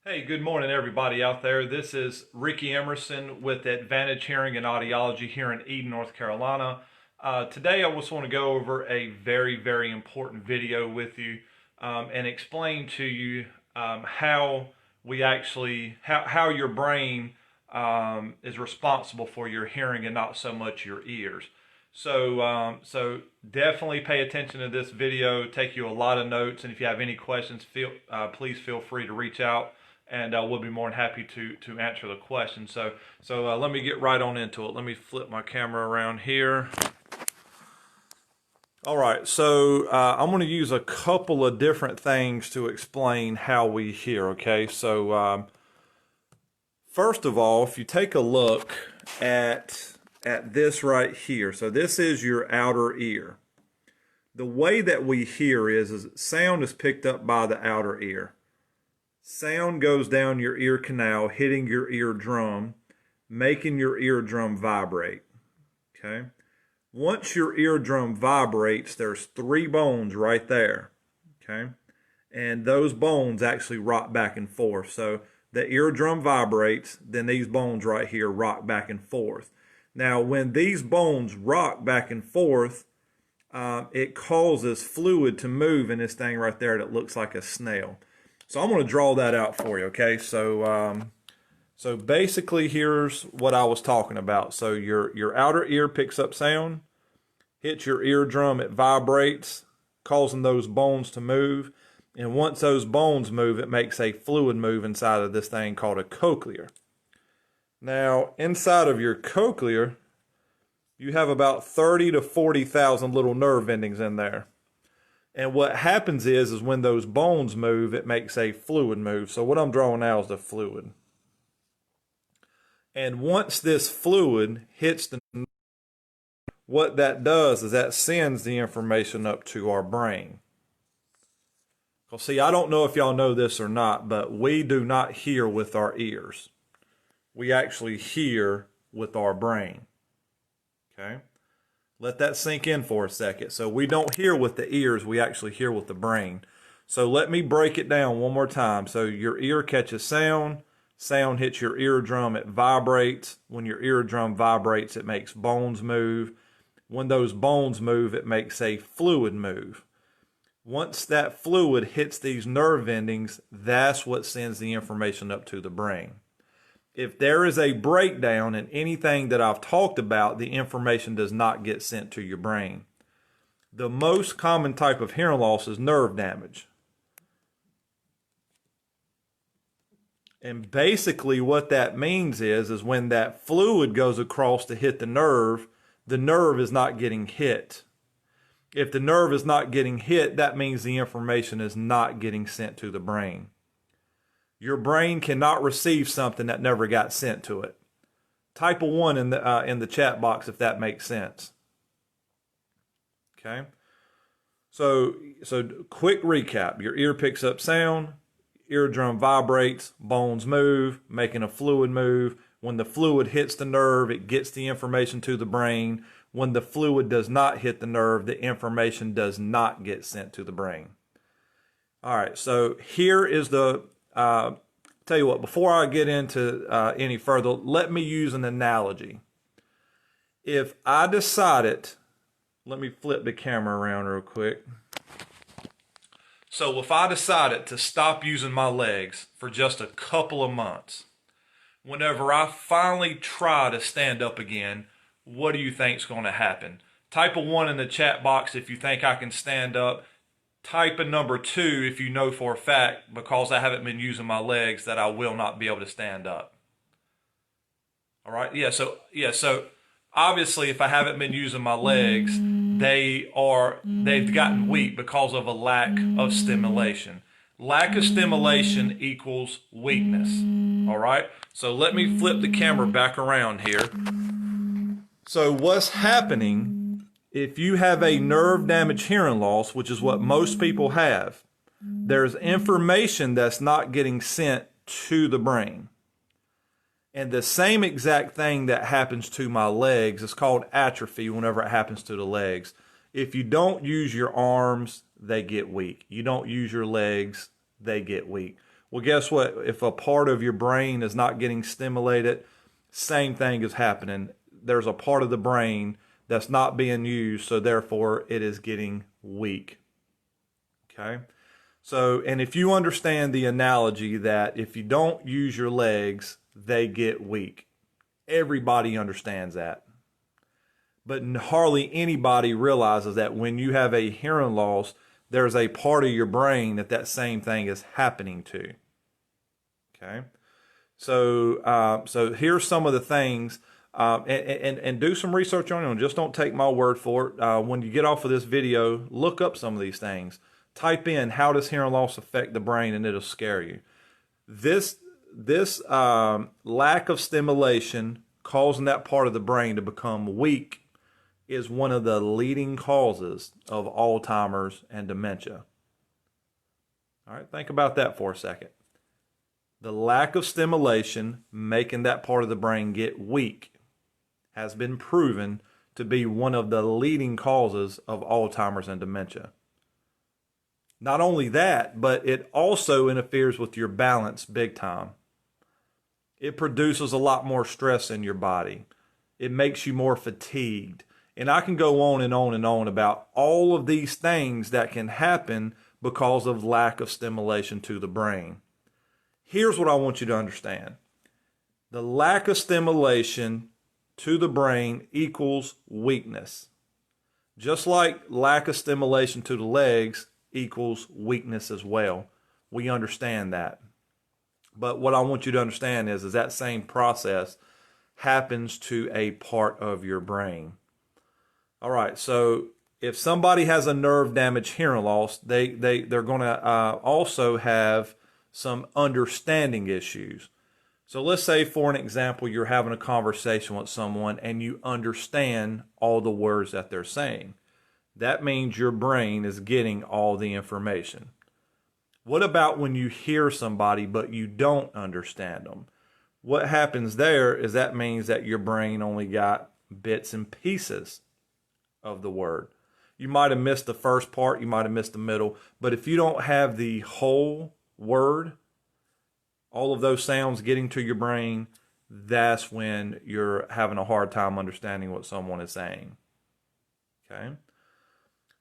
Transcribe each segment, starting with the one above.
Hey, good morning, everybody out there. This is Ricky Emerson with Advantage Hearing and Audiology here in Eden, North Carolina. Today, I just want to go over a very important video with you and explain to you how how your brain is responsible for your hearing and not so much your ears. So definitely pay attention to this video. Take you a lot of notes, and if you have any questions, please feel free to reach out, and we'll be more than happy to answer the question. So let me get right on into it. Let me flip my camera around here. All right, so I'm going to use a couple of different things to explain how we hear. Okay, so first of all, if you take a look at this right here, so this is your outer ear. The way that we hear is sound is picked up by the outer ear. Sound goes down your ear canal, hitting your eardrum, making your eardrum vibrate. Okay. Once your eardrum vibrates, there's three bones right there. Okay. And those bones actually rock back and forth. So the eardrum vibrates, then these bones right here rock back and forth. Now, when these bones rock back and forth, it causes fluid to move in this thing right there that looks like a snail. So I'm going to draw that out for you, okay? So so basically, here's what I was talking about. So your outer ear picks up sound, hits your eardrum, it vibrates, causing those bones to move. And once those bones move, it makes a fluid move inside of this thing called a cochlear. Now, inside of your cochlear, you have about 30 to 40,000 little nerve endings in there. And what happens is when those bones move, it makes a fluid move. So what I'm drawing now is the fluid. And once this fluid hits the nerve, what that does is that sends the information up to our brain. Well, see, I don't know if y'all know this or not, but we do not hear with our ears. We actually hear with our brain. Okay? Let that sink in for a second. So we don't hear with the ears, we actually hear with the brain. So let me break it down one more time. So your ear catches sound, sound hits your eardrum, it vibrates. When your eardrum vibrates, it makes bones move. When those bones move, it makes a fluid move. Once that fluid hits these nerve endings, that's what sends the information up to the brain. If there is a breakdown in anything that I've talked about, the information does not get sent to your brain. The most common type of hearing loss is nerve damage. And basically what that means is when that fluid goes across to hit the nerve is not getting hit. If the nerve is not getting hit, that means the information is not getting sent to the brain. Your brain cannot receive something that never got sent to it. Type a 1 in the chat box if that makes sense. Okay? So quick recap. Your ear picks up sound, eardrum vibrates, bones move, making a fluid move. When the fluid hits the nerve, it gets the information to the brain. When the fluid does not hit the nerve, the information does not get sent to the brain. All right, so here is the tell you what, before I get into any further, let me use an analogy. If I decided, let me flip the camera around real quick. So if I decided to stop using my legs for just a couple of months, whenever I finally try to stand up again, what do you think is going to happen? Type a 1 in the chat box if you think I can stand up. Type a number 2 if you know for a fact, because I haven't been using my legs, that I will not be able to stand up. All right. So obviously if I haven't been using my legs, they've gotten weak because of a lack of stimulation. Lack of stimulation equals weakness. All right. So let me flip the camera back around here. So what's happening, if you have a nerve damage hearing loss, which is what most people have, there's information that's not getting sent to the brain. And the same exact thing that happens to my legs is called atrophy whenever it happens to the legs. If you don't use your arms, they get weak. You don't use your legs, they get weak. Well, guess what? If a part of your brain is not getting stimulated, same thing is happening. There's a part of the brain that's not being used, so therefore it is getting weak. Okay? So, and if you understand the analogy that if you don't use your legs, they get weak. Everybody understands that. But hardly anybody realizes that when you have a hearing loss, there's a part of your brain that same thing is happening to. Okay? So here's some of the things, and do some research on it. Just don't take my word for it. When you get off of this video, look up some of these things. Type in how does hearing loss affect the brain, and it'll scare you. This lack of stimulation causing that part of the brain to become weak is one of the leading causes of Alzheimer's and dementia. All right, think about that for a second. The lack of stimulation making that part of the brain get weak has been proven to be one of the leading causes of Alzheimer's and dementia. Not only that, but it also interferes with your balance big time. It produces a lot more stress in your body. It makes you more fatigued. And I can go on and on and on about all of these things that can happen because of lack of stimulation to the brain. Here's what I want you to understand. The lack of stimulation to the brain equals weakness. Just like lack of stimulation to the legs equals weakness as well. We understand that. But what I want you to understand is that same process happens to a part of your brain. All right, so if somebody has a nerve damage hearing loss, they're going to also have some understanding issues. So let's say, for an example, you're having a conversation with someone and you understand all the words that they're saying. That means your brain is getting all the information. What about when you hear somebody but you don't understand them? What happens there is that means that your brain only got bits and pieces of the word. You might have missed the first part, you might have missed the middle, but if you don't have the whole word, all of those sounds getting to your brain, that's when you're having a hard time understanding what someone is saying. Okay?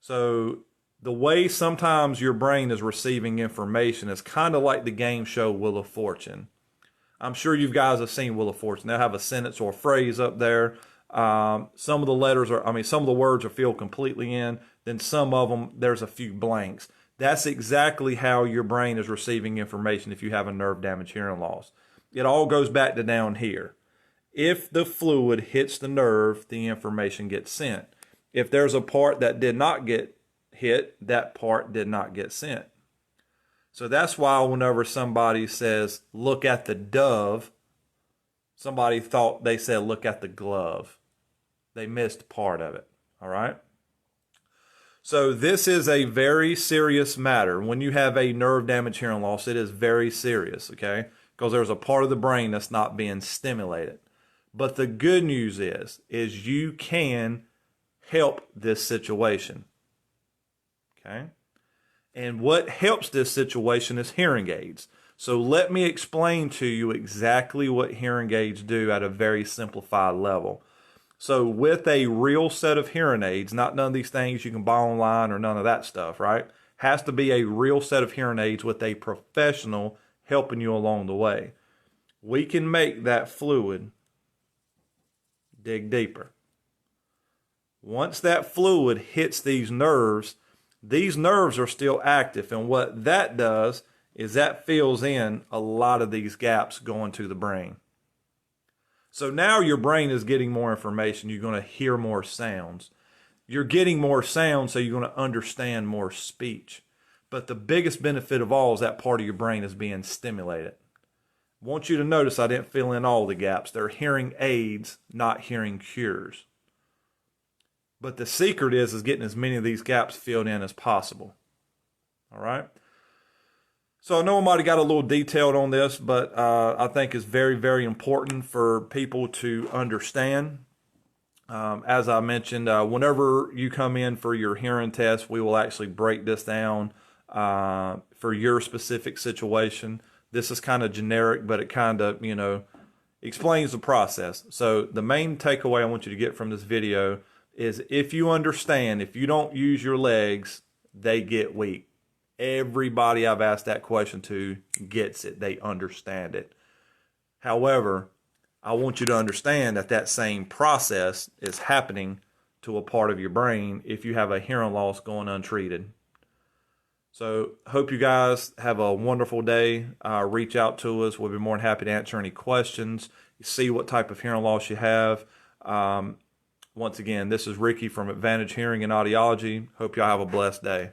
So the way sometimes your brain is receiving information is kind of like the game show Wheel of Fortune. I'm sure you guys have seen Wheel of Fortune. They'll have a sentence or a phrase up there. Some of the words are filled completely in. Then some of them, there's a few blanks. That's exactly how your brain is receiving information if you have a nerve damage hearing loss. It all goes back to down here. If the fluid hits the nerve, the information gets sent. If there's a part that did not get hit, that part did not get sent. So that's why whenever somebody says, look at the dove, somebody thought they said, look at the glove. They missed part of it, all right? So this is a very serious matter. When you have a nerve damage hearing loss, it is very serious, okay? Because there's a part of the brain that's not being stimulated. But the good news is you can help this situation, okay? And what helps this situation is hearing aids. So let me explain to you exactly what hearing aids do at a very simplified level. So with a real set of hearing aids, not none of these things you can buy online or none of that stuff, right? Has to be a real set of hearing aids with a professional helping you along the way. We can make that fluid dig deeper. Once that fluid hits these nerves are still active. And what that does is that fills in a lot of these gaps going to the brain. So now your brain is getting more information. You're going to hear more sounds. You're getting more sounds, so you're going to understand more speech. But the biggest benefit of all is that part of your brain is being stimulated. I want you to notice I didn't fill in all the gaps. They're hearing aids, not hearing cures. But the secret is getting as many of these gaps filled in as possible. All right? So I know I might have got a little detailed on this, but I think it's very, very important for people to understand. As I mentioned, whenever you come in for your hearing test, we will actually break this down for your specific situation. This is kind of generic, but it kind of, explains the process. So the main takeaway I want you to get from this video is if you understand, if you don't use your legs, they get weak. Everybody I've asked that question to gets it. They understand it. However, I want you to understand that that same process is happening to a part of your brain if you have a hearing loss going untreated. So hope you guys have a wonderful day. Reach out to us. We'll be more than happy to answer any questions, see what type of hearing loss you have. Once again, this is Ricky from Advantage Hearing and Audiology. Hope y'all have a blessed day.